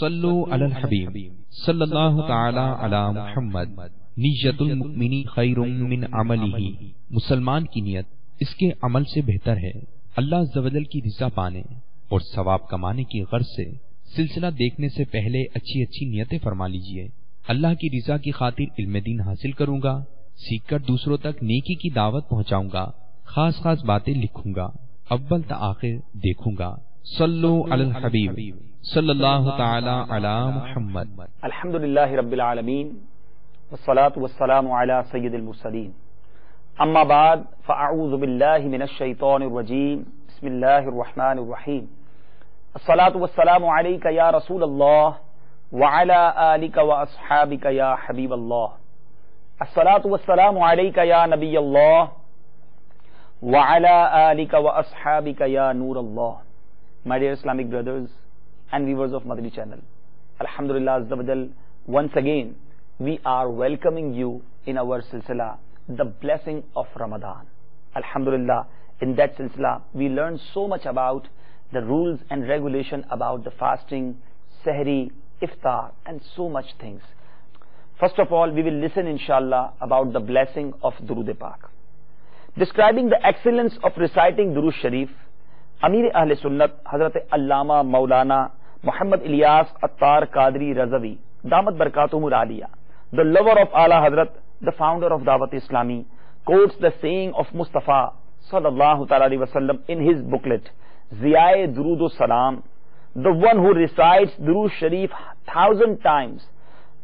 सल्लु अलल हबीब सल्लल्लाहु तआला अला मुहम्मद। नियतुल मुमिनी खैरुम मिन अमलिही। मुसलमान की नियत इसके अमल से बेहतर है। अल्लाह अज़्ज़ व जल की रिज़ा पाने और सवाब कमाने की गर्ज से सिलसिला देखने से पहले अच्छी अच्छी नियतें फरमा लीजिए। अल्लाह की रिज़ा की खातिर इल्म दीन हासिल करूंगा, सीखकर दूसरों तक नेकी की दावत पहुंचाऊंगा, खास खास बातें लिखूंगा, अव्वल ता आखिर देखूंगा। सल्लु अलल हबीब सल्लल्लाहु तआला अला मुहम्मद। अल्हम्दुलिल्लाहि रब्बिल आलमीन वस्सलातु वस्सलामु अला सय्यिदिल मुरसलीन। अम्मा बाद फ़अऊज़ु बिल्लाहि मिनश शैतानिर रजीम। बिस्मिल्लाहिर रहमानिर रहीम। अस्सलातु वस्सलामु अलैका या रसूलल्लाह व अला आलिका व अस्हाबिका या हबीबल्लाह। अस्सलातु वस्सलामु अलैका या नबियल्लाह व अला आलिका व अस्हाबिका या नूरल्लाह। My dear Islamic brothers and viewers of Madani channel, Alhamdulillah Azza wa Jal, once again we are welcoming you in our silsila, the blessing of Ramadan. Alhamdulillah, in that silsila we learn so much about the rules and regulation about the fasting, sehri, iftar and so much things. First of all, we will listen inshallah about the blessing of Durood Pak. Describing the excellence of reciting Durood Sharif, Amir Ahle Sunnat Hazrat Allama Maulana Muhammad Ilyas Attar Qadri Razavi Damat Barakatuhumul Aliya, the lover of Ala Hazrat, the founder of Dawat Islami, quotes the saying of Mustafa sallallahu ta'ala alaihi wasallam in his booklet Ziyae Durood Salam: the one who recites Durood Sharif 1,000 times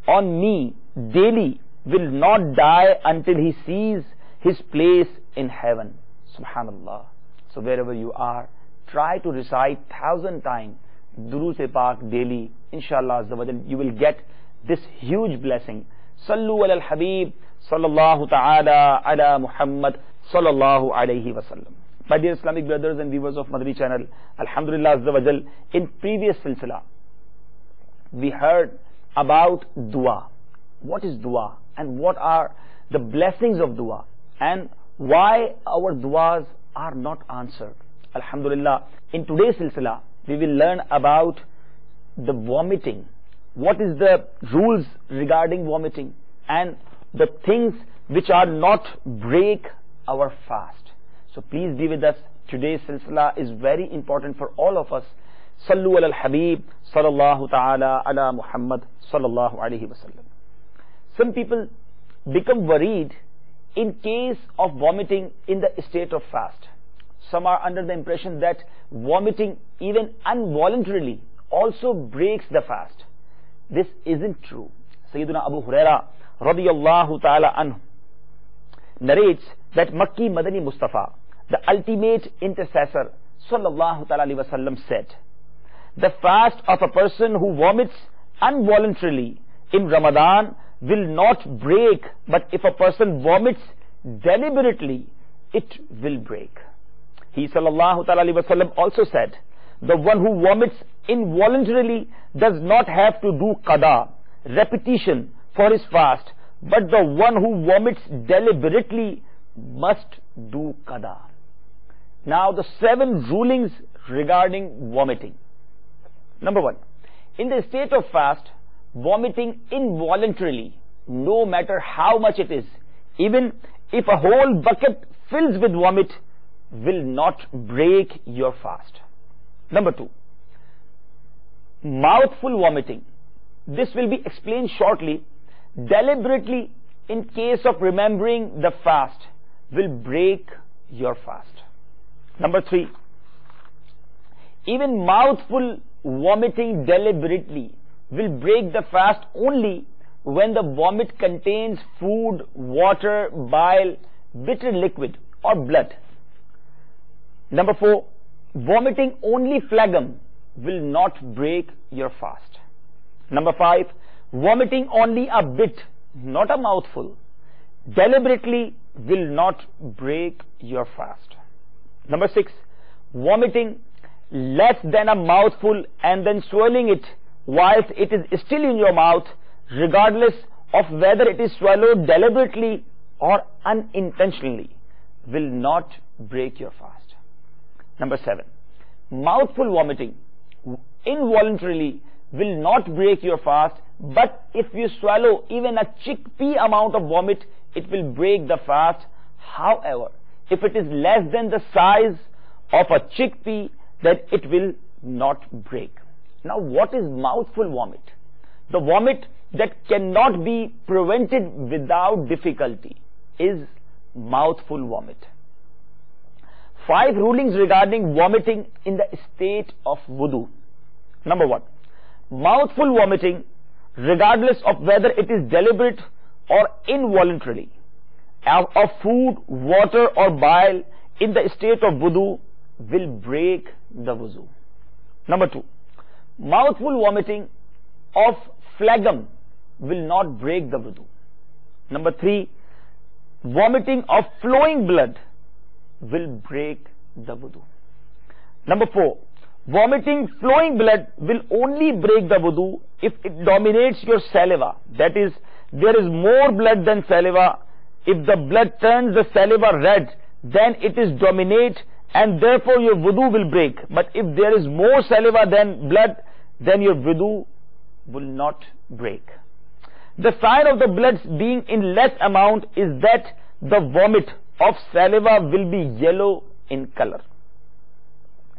on me daily will not die until he sees his place in heaven. Subhanallah. So wherever you are, try to recite 1,000 times Durood Pak daily. Inshallah Azza wa Jal, you will get this huge blessing. Sallu alal Habib sallallahu ta'ala ala Muhammad sallallahu alayhi wa sallam. My dear Islamic brothers and viewers of Madani channel, Alhamdulillah Azza wa Jal, in previous silsila we heard about dua. What is dua and what are the blessings of dua and why our duas are not answered. Alhamdulillah, in today's silsila we will learn about the vomiting. What is the rules regarding vomiting and the things which are not break our fast. So please be with us. Today's silsila is very important for all of us. Sallu alal Habib sallallahu ta'ala ala Muhammad sallallahu alayhi wasallam. Some people become worried in case of vomiting in the state of fast. Some are under the impression that vomiting even involuntarily also breaks the fast. This isn't true. Sayyiduna Abu Huraira radiyallahu ta'ala anhu narrates that Makki Madani Mustafa, the ultimate intercessor sallallahu ta'ala alaihi wasallam, said, the fast of a person who vomits involuntarily in Ramadan will not break, but if a person vomits deliberately, it will break. He sallallahu ta'ala alaihi wasallam also said, the one who vomits involuntarily does not have to do qada, repetition, for his fast, but the one who vomits deliberately must do qada. Now the 7 rulings regarding vomiting. Number 1, in the state of fast, vomiting involuntarily, no matter how much it is, even if a whole bucket fills with vomit, will not break your fast. Number 2, mouthful vomiting. This will be explained shortly. Deliberately, in case of remembering the fast, will break your fast. Number 3, even mouthful vomiting deliberately will break the fast only when the vomit contains food, water, bile, bitter liquid or blood. Number 4, vomiting only phlegm will not break your fast. Number 5, vomiting only a bit, not a mouthful, deliberately will not break your fast. Number 6, vomiting less than a mouthful and then swallowing it whilst it is still in your mouth, regardless of whether it is swallowed deliberately or unintentionally, will not break your fast. Number 7, mouthful vomiting involuntarily will not break your fast, but if you swallow even a chickpea amount of vomit, it will break the fast. However, if it is less than the size of a chickpea, then it will not break. Now, what is mouthful vomit? The vomit that cannot be prevented without difficulty is mouthful vomit. 5 rulings regarding vomiting in the state of wudu. Number 1, mouthful vomiting, regardless of whether it is deliberate or involuntarily, of food, water or bile in the state of wudu will break the wudu. Number 2, mouthful vomiting of phlegm will not break the wudu. Number 3, vomiting of flowing blood will break the wudu. Number 4, vomiting flowing blood will only break the wudu if it dominates your saliva. That is, there is more blood than saliva. If the blood turns the saliva red, then it is dominate and therefore your wudu will break. But if there is more saliva than blood, then your wudu will not break. The sign of the blood being in less amount is that the vomit of saliva will be yellow in color.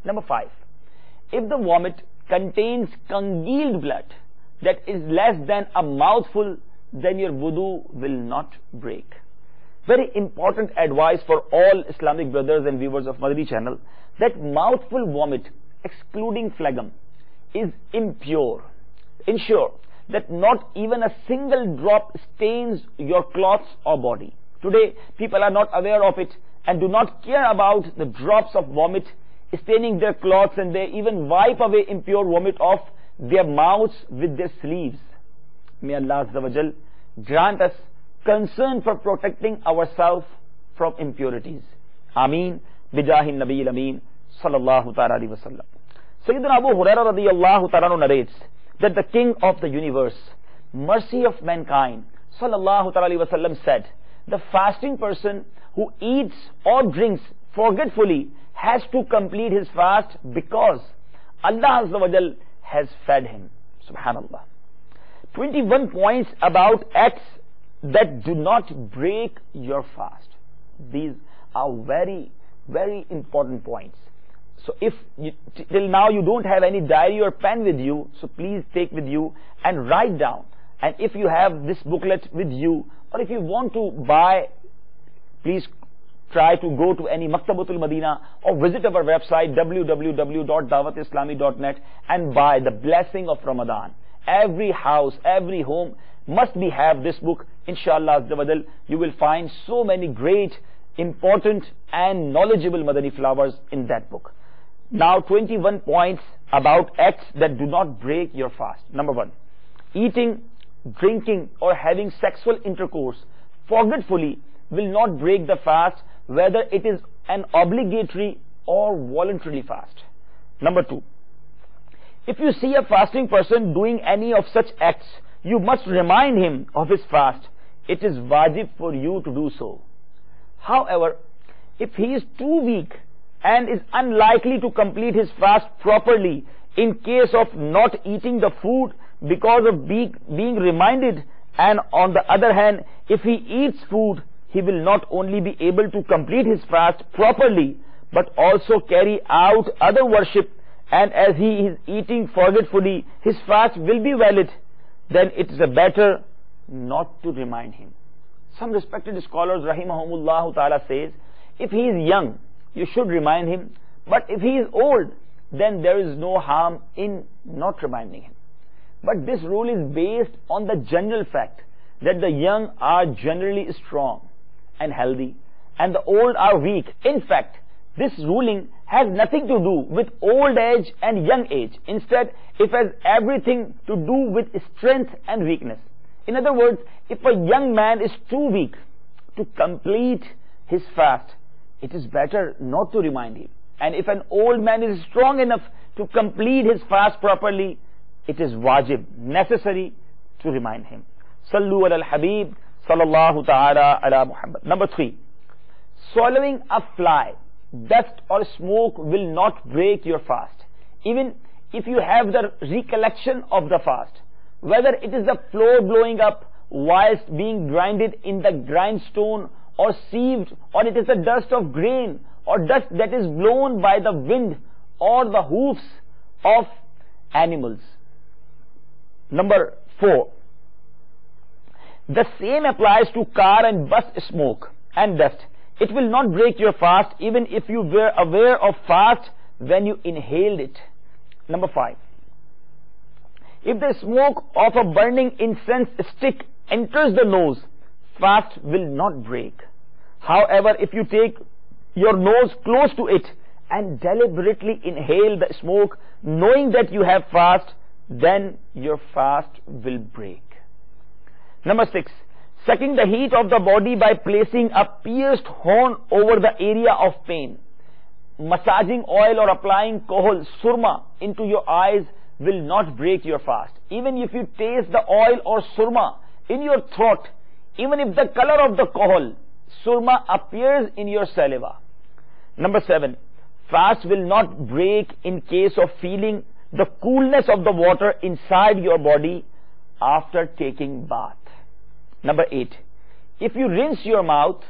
Number 5, if the vomit contains congealed blood that is less than a mouthful, then your wudu will not break. Very important advice for all Islamic brothers and viewers of Madani channel, that mouthful vomit excluding phlegm is impure. Ensure that not even a single drop stains your clothes or body. Today, people are not aware of it and do not care about the drops of vomit staining their clothes, and they even wipe away impure vomit off their mouths with their sleeves. May Allah Azza wa Jal grant us concern for protecting ourselves from impurities. Ameen. Bijahi Nabi Ameen Sallallahu Ta'ala Alaihi Wasallam. Sayyidina Abu Hurairah radiyallahu ta'ala narrates that the King of the universe, mercy of mankind, Sallallahu Ta'ala Alaihi Wasallam said, the fasting person who eats or drinks forgetfully has to complete his fast because Allah Azza wa Jal has fed him. Subhanallah. 21 points about acts that do not break your fast. These are very, very important points. So if till now you don't have any diary or pen with you, so please take with you and write down. And if you have this booklet with you, or if you want to buy, please try to go to any Maktabatul Madina or visit our website www.dawatislami.net and buy The Blessing of Ramadan. Every house, every home must have this book. Inshallah Azza wa Jal, you will find so many great, important and knowledgeable Madani flowers in that book. Now 21 points about acts that do not break your fast. Number 1, eating, drinking or having sexual intercourse forgetfully will not break the fast, whether it is an obligatory or voluntary fast. Number 2, if you see a fasting person doing any of such acts, you must remind him of his fast. It is wajib for you to do so. However, if he is too weak and is unlikely to complete his fast properly in case of not eating the food because of being reminded, and on the other hand, if he eats food, he will not only be able to complete his fast properly, but also carry out other worship, and as he is eating forgetfully, his fast will be valid, then it is better not to remind him. Some respected scholars, rahimahumullah ta'ala, says, if he is young, you should remind him, but if he is old, then there is no harm in not reminding him. But this rule is based on the general fact that the young are generally strong and healthy and the old are weak. In fact, this ruling has nothing to do with old age and young age. Instead, it has everything to do with strength and weakness. In other words, if a young man is too weak to complete his fast, it is better not to remind him. And if an old man is strong enough to complete his fast properly, it is wajib, necessary to remind him. Sallu ala al-Habib, sallallahu ta'ala ala Muhammad. Number 3, swallowing a fly, dust or smoke will not break your fast, even if you have the recollection of the fast, whether it is the floor blowing up whilst being grinded in the grindstone or sieved, or it is the dust of grain or dust that is blown by the wind or the hoofs of animals. Number 4, the same applies to car and bus smoke and dust. It will not break your fast even if you were aware of fast when you inhaled it. Number 5, if the smoke of a burning incense stick enters the nose, fast will not break. However, if you take your nose close to it and deliberately inhale the smoke knowing that you have fast, then your fast will break. Number 6, sucking the heat of the body by placing a pierced horn over the area of pain. Massaging oil or applying kohol, surma, into your eyes will not break your fast. Even if you taste the oil or surma in your throat, even if the color of the kohol, surma, appears in your saliva. Number 7, fast will not break in case of feeling the coolness of the water inside your body after taking bath. Number 8, if you rinse your mouth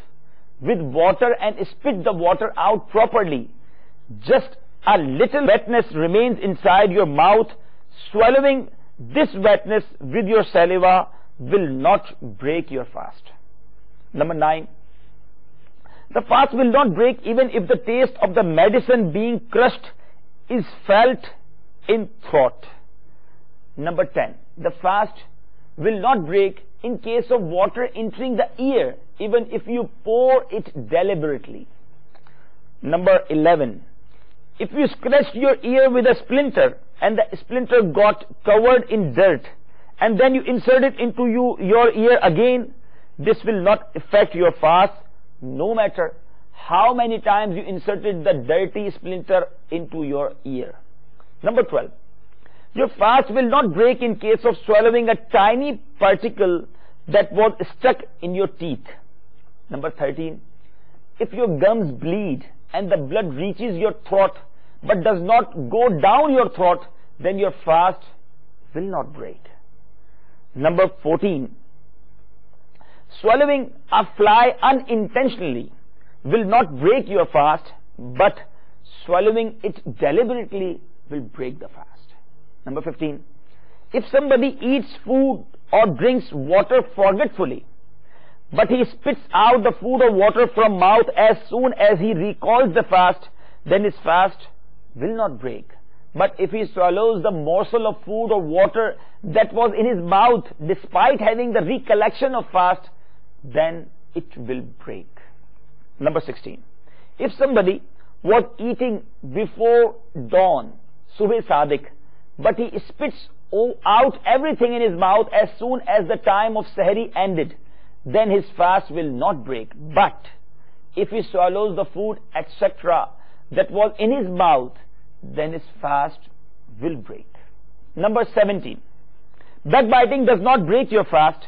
with water and spit the water out properly, just a little wetness remains inside your mouth. Swallowing this wetness with your saliva will not break your fast. Number 9, the fast will not break even if the taste of the medicine being crushed is felt in throat. Number 10, the fast will not break in case of water entering the ear, even if you pour it deliberately. Number 11, if you scratched your ear with a splinter and the splinter got covered in dirt and then you insert it into your ear again, this will not affect your fast no matter how many times you inserted the dirty splinter into your ear. Number 12, your fast will not break in case of swallowing a tiny particle that was stuck in your teeth. Number 13, if your gums bleed and the blood reaches your throat but does not go down your throat, then your fast will not break. Number 14, swallowing a fly unintentionally will not break your fast, but swallowing it deliberately will break the fast. Number 15, if somebody eats food or drinks water forgetfully, but he spits out the food or water from mouth as soon as he recalls the fast, then his fast will not break. But if he swallows the morsel of food or water that was in his mouth despite having the recollection of fast, then it will break. Number 16, if somebody was eating before dawn, subh sadiq, but he spits out everything in his mouth as soon as the time of sahri ended, then his fast will not break. But if he swallows the food, etc., that was in his mouth, then his fast will break. Number 17, backbiting does not break your fast.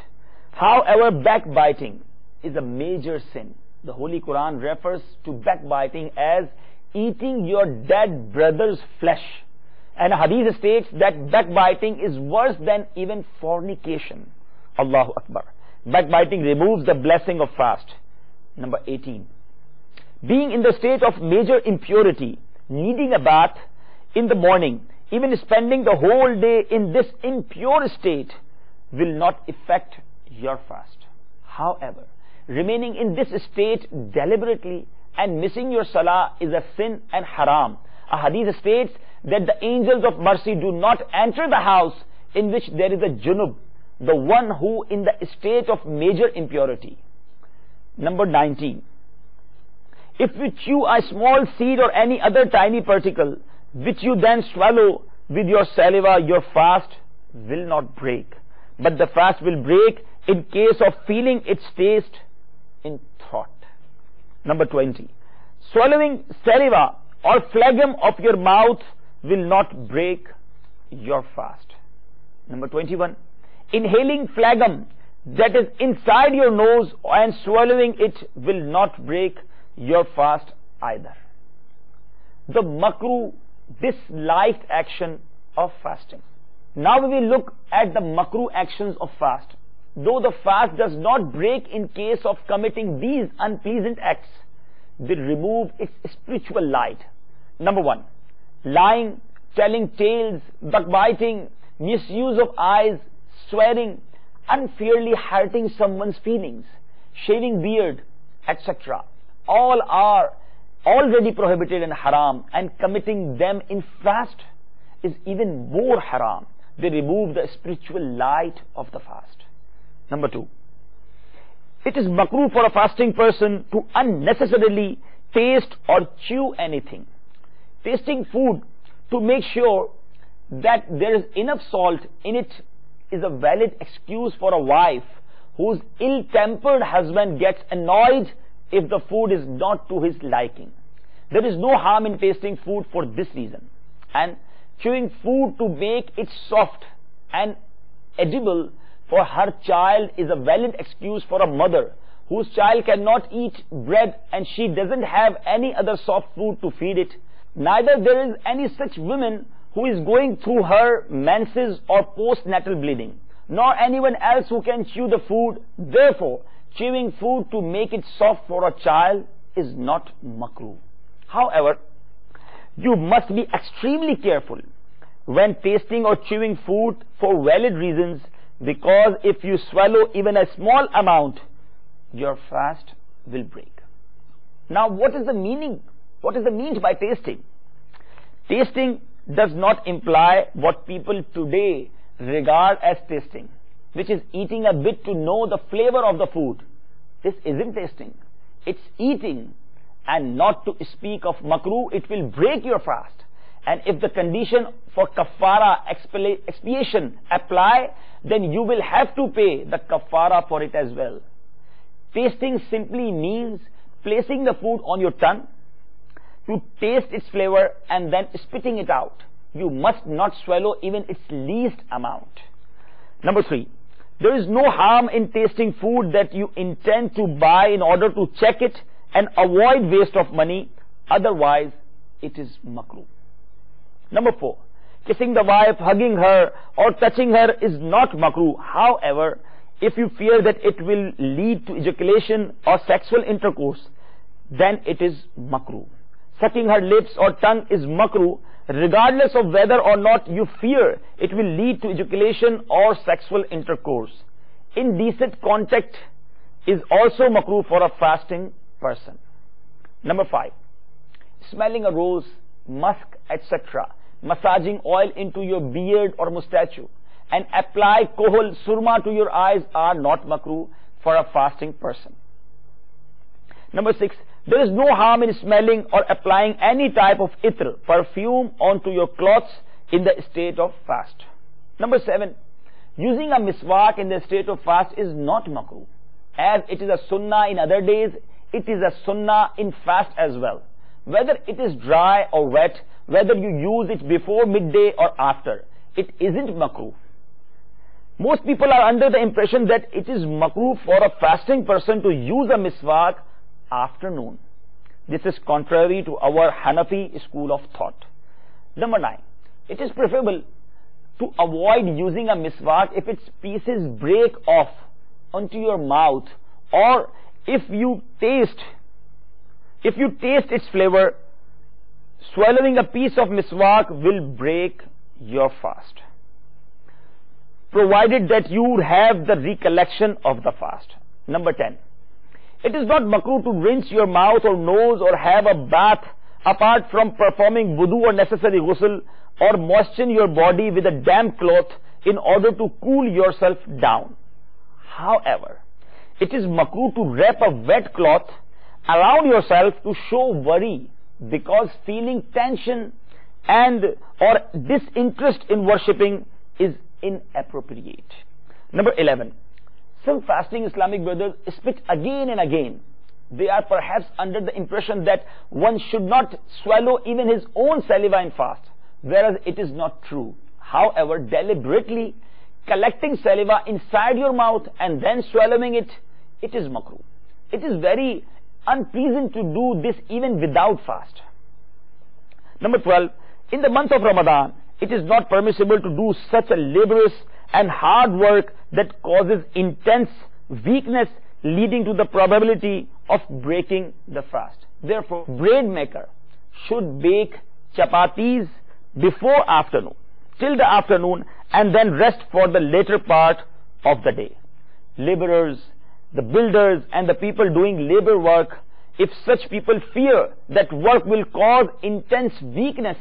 However, backbiting is a major sin. The Holy Quran refers to backbiting as eating your dead brother's flesh. And a hadith states that backbiting is worse than even fornication. Allahu Akbar. Backbiting removes the blessing of fast. Number 18, being in the state of major impurity, needing a bath in the morning, even spending the whole day in this impure state will not affect your fast. However, remaining in this state deliberately and missing your salah is a sin and haram. A hadith states that the angels of mercy do not enter the house in which there is a junub, the one who in the state of major impurity. Number 19, if you chew a small seed or any other tiny particle, which you then swallow with your saliva, your fast will not break. But the fast will break in case of feeling its taste in throat. Number 20, swallowing saliva or phlegm of your mouth will not break your fast. Number 21, inhaling phlegm that is inside your nose and swallowing it will not break your fast either. The makruh, disliked action of fasting. Now we will look at the makruh actions of fast. Though the fast does not break in case of committing these unpleasant acts, they remove its spiritual light. Number 1, lying, telling tales, backbiting, misuse of eyes, swearing, unfairly hurting someone's feelings, shaving beard, etc. All are already prohibited and haram, and committing them in fast is even more haram. They remove the spiritual light of the fast. Number 2, it is makruh for a fasting person to unnecessarily taste or chew anything. Tasting food to make sure that there is enough salt in it is a valid excuse for a wife whose ill-tempered husband gets annoyed if the food is not to his liking. There is no harm in tasting food for this reason, and chewing food to make it soft and edible for her child is a valid excuse for a mother whose child cannot eat bread and she doesn't have any other soft food to feed it. Neither there is any such woman who is going through her menses or postnatal bleeding, nor anyone else who can chew the food. Therefore, chewing food to make it soft for a child is not makruh. However, you must be extremely careful when tasting or chewing food for valid reasons, because if you swallow even a small amount, your fast will break. Now, what is the meaning by tasting? Tasting does not imply what people today regard as tasting, which is eating a bit to know the flavor of the food. This isn't tasting. It's eating. And not to speak of makruh, it will break your fast. And if the condition for kafara expiation apply, then you will have to pay the kafara for it as well. Tasting simply means placing the food on your tongue to taste its flavor and then spitting it out. You must not swallow even its least amount. Number 3, there is no harm in tasting food that you intend to buy in order to check it and avoid waste of money. Otherwise, it is makruh. Number 4, kissing the wife, hugging her or touching her is not makruh. However, if you fear that it will lead to ejaculation or sexual intercourse, then it is makruh. Sucking her lips or tongue is makruh, regardless of whether or not you fear it will lead to ejaculation or sexual intercourse. Indecent contact is also makruh for a fasting person. Number 5, smelling a rose, musk, etc., massaging oil into your beard or mustache, and apply kohol, surma to your eyes are not makruh for a fasting person. Number 6, there is no harm in smelling or applying any type of itr, perfume, onto your clothes in the state of fast. Number 7, using a miswak in the state of fast is not makruh. As it is a sunnah in other days, it is a sunnah in fast as well. Whether it is dry or wet, whether you use it before midday or after, it isn't makruh. Most people are under the impression that it is makruh for a fasting person to use a miswak after noon. This is contrary to our Hanafi school of thought. Number 9, it is preferable to avoid using a miswak if its pieces break off onto your mouth, or if you taste its flavor. Swallowing a piece of miswak will break your fast, provided that you have the recollection of the fast. Number 10, it is not makruh to rinse your mouth or nose or have a bath apart from performing wudu or necessary ghusl, or moisten your body with a damp cloth in order to cool yourself down. However, it is makruh to wrap a wet cloth around yourself to show worry, because feeling tension and or disinterest in worshipping is inappropriate. Number 11, some fasting Islamic brothers spit again and again. They are perhaps under the impression that one should not swallow even his own saliva in fast, whereas it is not true. However, deliberately collecting saliva inside your mouth and then swallowing it, it is makruh. It is very unpleasant to do this even without fast. Number 12, in the month of Ramadan, it is not permissible to do such a laborious and hard work that causes intense weakness, leading to the probability of breaking the fast. Therefore, bread maker should bake chapatis before afternoon, till the afternoon, and then rest for the later part of the day. Laborers, the builders, and the people doing labor work, if such people fear that work will cause intense weakness,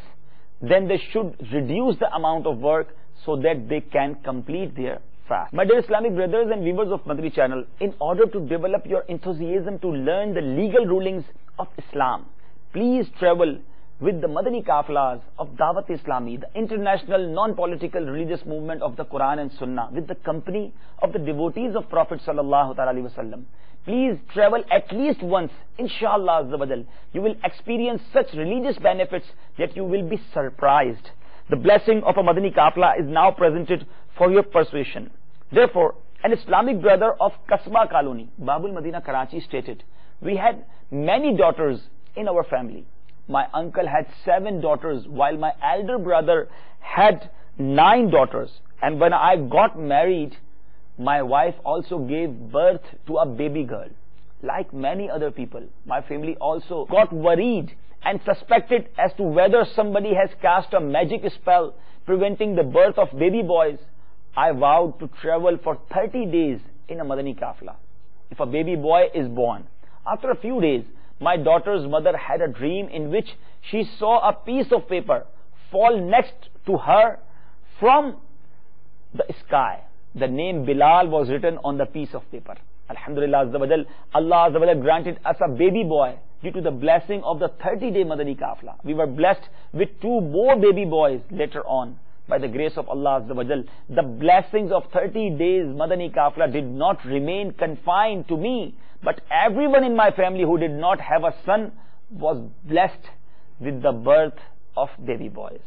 then they should reduce the amount of work so that they can complete their fast. My dear Islamic brothers and viewers of Madani channel, in order to develop your enthusiasm to learn the legal rulings of Islam, please travel with the Madani Kafilas of Dawat Islami, the international non-political religious movement of the Quran and Sunnah, with the company of the devotees of Prophet Sallallahu Alaihi Wasallam. Please travel at least once, inshallah Azza wa Jal. You will experience such religious benefits that you will be surprised. The blessing of a Madani Kafila is now presented for your persuasion. Therefore, an Islamic brother of Kasba Colony, Babul Madina, Karachi stated, we had many daughters in our family. My uncle had 7 daughters, while my elder brother had 9 daughters. And when I got married, my wife also gave birth to a baby girl. Like many other people, my family also got worried and suspected as to whether somebody has cast a magic spell preventing the birth of baby boys. I vowed to travel for 30 days in a Madani Kafila. If a baby boy is born, after a few days, my daughter's mother had a dream in which she saw a piece of paper fall next to her from the sky. The name Bilal was written on the piece of paper. Alhamdulillah Azza wa Jal, Allah Azza wa Jal granted us a baby boy due to the blessing of the 30-day Madani Kafila. We were blessed with 2 more baby boys later on by the grace of Allah Azza wa Jal. The blessings of 30 days Madani Kafila did not remain confined to me, but everyone in my family who did not have a son was blessed with the birth of baby boys.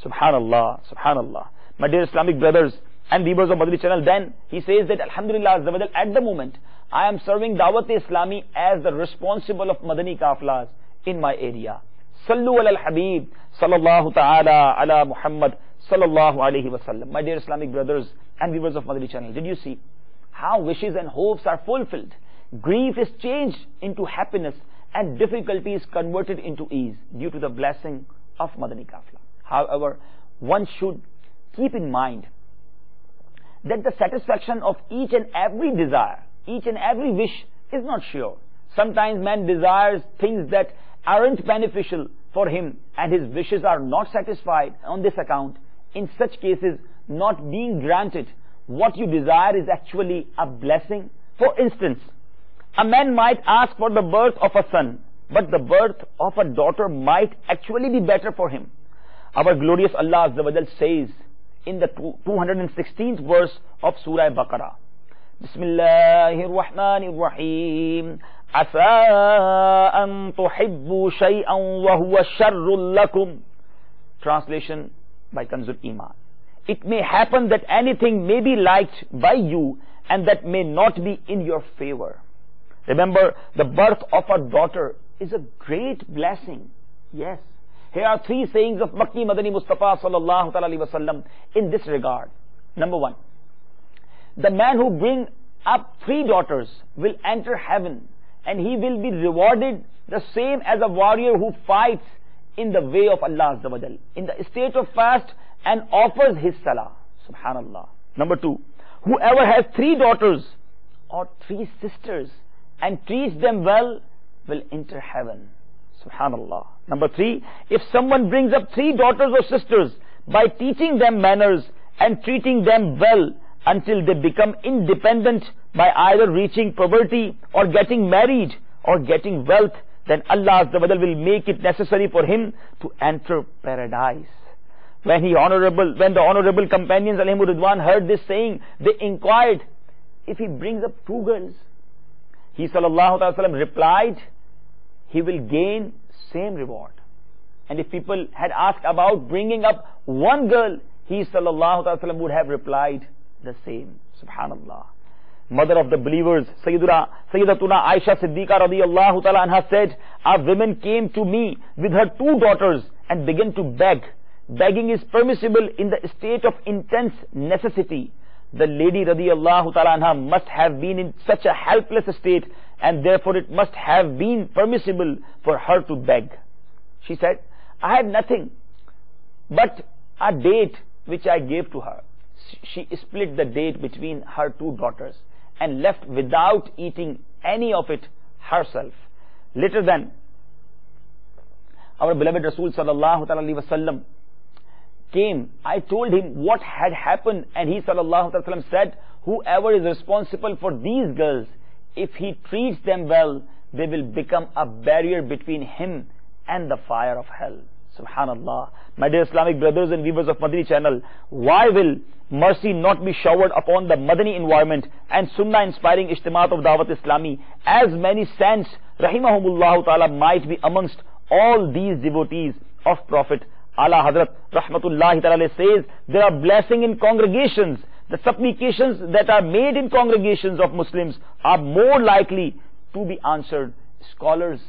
Subhanallah, Subhanallah. My dear Islamic brothers and viewers of Madani channel, then he says that Alhamdulillah Azza wa Jal, at the moment I am serving Dawat Islami as the responsible of Madani Kafilas in my area. Sallu ala al-Habib sallallahu ta'ala ala Muhammad sallallahu alayhi wa sallam. My dear Islamic brothers and viewers of Madani channel, did you see how wishes and hopes are fulfilled? Grief is changed into happiness and difficulty is converted into ease due to the blessing of Madani Kafila. However, one should keep in mind that the satisfaction of each and every desire, each and every wish is not sure. Sometimes man desires things that aren't beneficial for him and his wishes are not satisfied on this account. In such cases, not being granted what you desire is actually a blessing. For instance, a man might ask for the birth of a son, but the birth of a daughter might actually be better for him. Our glorious Allah Azza wa Jal says in the 216th verse of Surah Baqarah, Bismillahir Rahmanir Rahim, Asa an tuhibbu shay'an wa huwa sharrul lakum. Translation by Kanzul Iman. It may happen that anything may be liked by you and that may not be in your favor. Remember, the birth of a daughter is a great blessing. Yes. Here are 3 sayings of Makki Madani Mustafa sallallahu alaihi wasallam in this regard. Number 1, the man who brings up 3 daughters will enter heaven and he will be rewarded the same as a warrior who fights in the way of Allah Azza wa Jal, in the state of fast and offers his salah. Subhanallah. Number 2, whoever has 3 daughters or 3 sisters and treats them well will enter heaven. Subhanallah. Number 3, if someone brings up 3 daughters or sisters by teaching them manners and treating them well until they become independent by either reaching puberty or getting married or getting wealth, then Allah Azza wa Jal will make it necessary for him to enter paradise. When the honorable companions alayhimu ridwan heard this saying, they inquired, if he brings up 2 girls, he sallallahu alaihi wasallam replied, he will gain same reward. And if people had asked about bringing up 1 girl, he sallallahu alaihi wasallam would have replied the same. Subhanallah. Mother of the believers, Sayyidatuna Aisha Siddiqa radiyallahu ta'ala anha said, our women came to me with her 2 daughters and began to beg begging is permissible in the state of intense necessity, the lady radiyallahu ta'ala anha must have been in such a helpless state, and therefore it must have been permissible for her to beg. She said, I had nothing but a date which I gave to her. She split the date between her two daughters and left without eating any of it herself. Later then, our beloved Rasul sallallahu alaihi wasallam came. I told him what had happened, and he sallallahu alaihi wasallam said, whoever is responsible for these girls, if he treats them well, they will become a barrier between him and the fire of hell. Subhanallah. My dear Islamic brothers and viewers of Madani channel, why will mercy not be showered upon the Madani environment and Sunnah inspiring Ijtimaat of Dawat Islami, as many saints rahimahumullah ta'ala might be amongst all these devotees of Prophet. Ala Hazrat Rahmatullahi ta'ala says, there are blessing in congregations. The supplications that are made in congregations of Muslims are more likely to be answered. Scholars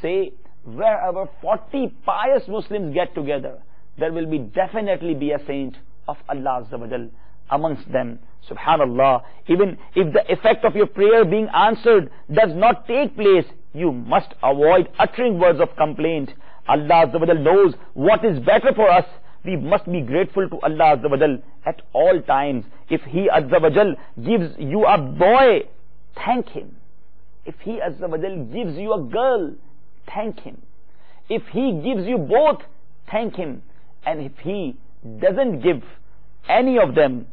say, wherever 40 pious Muslims get together, there will definitely be a saint of Allah Azza wa Jal amongst them. Subhanallah. Even if the effect of your prayer being answered does not take place, you must avoid uttering words of complaint. Allah Azza wa Jal knows what is better for us. We must be grateful to Allah Azza wa Jal at all times. If He Azza wa Jal gives you a boy, thank Him. If He Azza wa Jal gives you a girl, thank Him. If He gives you both, thank Him. And if He doesn't give any of them,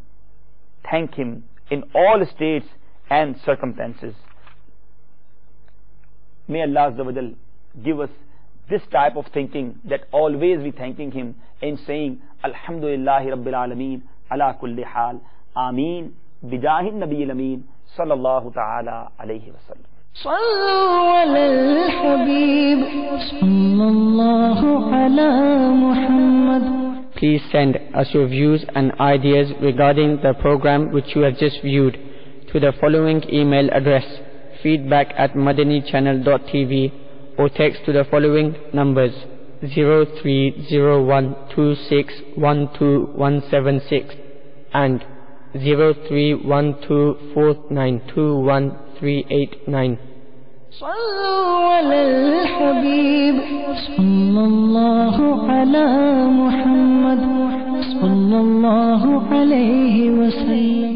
thank Him in all states and circumstances. May Allah Azza wa Jal give us this type of thinking, that always be thanking Him and saying Alhamdulillahi Rabbil Alameen ala kulli hal. Ameen bijahin Nabiyil Ameen sallallahu ta'ala alayhi wa sallam. صلوا على الحبيب صلى الله على محمد. Please send us your views and ideas regarding the program which you have just viewed to the following email address: feedback@madanichannel.tv, or text to the following numbers: 030126122176 and 0312492139. صلوا على الحبيب صلى الله على محمد صلى الله عليه وسلم.